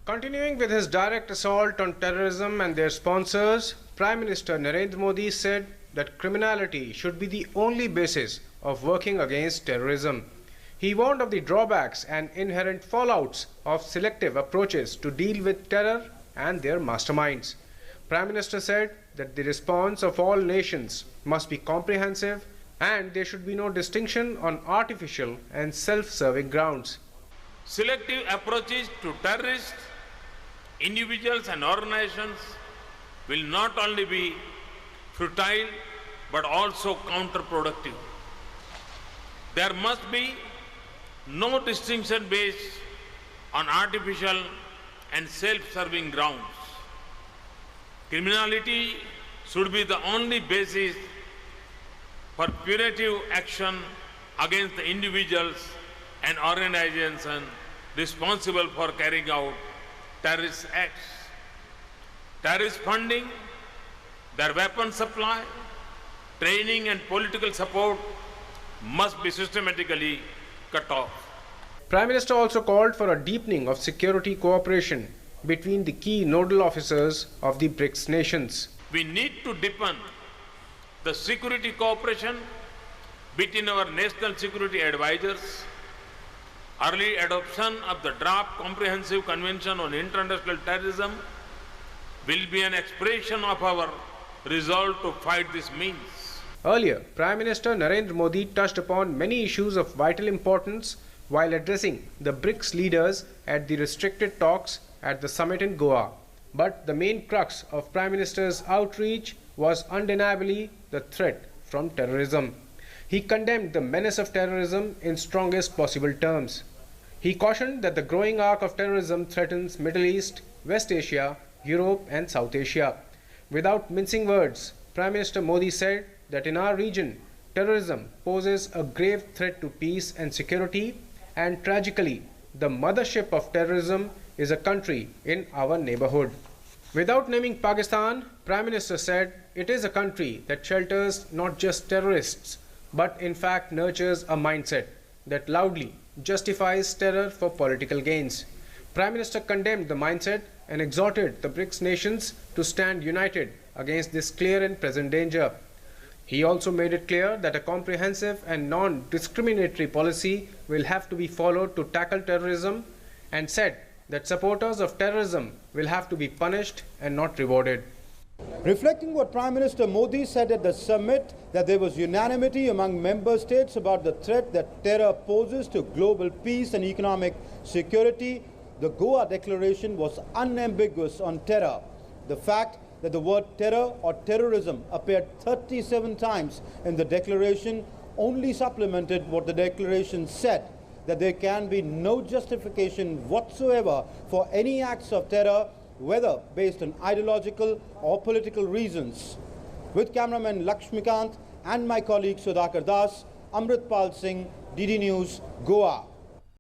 Continuing with his direct assault on terrorism and their sponsors, Prime Minister Narendra Modi said that criminality should be the only basis of working against terrorism. He warned of the drawbacks and inherent fallouts of selective approaches to deal with terror and their masterminds. Prime Minister said that the response of all nations must be comprehensive and there should be no distinction on artificial and self-serving grounds. Selective approaches to terrorists, individuals and organizations will not only be futile but also counterproductive. There must be no distinction based on artificial and self-serving grounds. Criminality should be the only basis for punitive action against the individuals and organizations responsible for carrying out terrorist acts. Terrorist funding, their weapon supply, training and political support must be systematically cut off. Prime Minister also called for a deepening of security cooperation between the key nodal officers of the BRICS nations. We need to deepen the security cooperation between our national security advisors. Early adoption of the draft Comprehensive Convention on International Terrorism will be an expression of our resolve to fight this means. Earlier, Prime Minister Narendra Modi touched upon many issues of vital importance while addressing the BRICS leaders at the restricted talks at the summit in Goa. But the main crux of Prime Minister's outreach was undeniably the threat from terrorism. He condemned the menace of terrorism in strongest possible terms. He cautioned that the growing arc of terrorism threatens Middle East, West Asia, Europe and South Asia. Without mincing words, Prime Minister Modi said that in our region, terrorism poses a grave threat to peace and security, and tragically, the mothership of terrorism is a country in our neighborhood. Without naming Pakistan, Prime Minister said it is a country that shelters not just terrorists, but in fact nurtures a mindset that loudly justifies terror for political gains. Prime Minister condemned the mindset and exhorted the BRICS nations to stand united against this clear and present danger. He also made it clear that a comprehensive and non-discriminatory policy will have to be followed to tackle terrorism, and said that supporters of terrorism will have to be punished and not rewarded. Reflecting what Prime Minister Modi said at the summit, that there was unanimity among member states about the threat that terror poses to global peace and economic security, the Goa Declaration was unambiguous on terror. The fact that the word terror or terrorism appeared 37 times in the declaration only supplemented what the declaration said, that there can be no justification whatsoever for any acts of terror, whether based on ideological or political reasons. With cameraman Lakshmikant and my colleague Sudhakar Das, Amritpal Singh, DD News, Goa.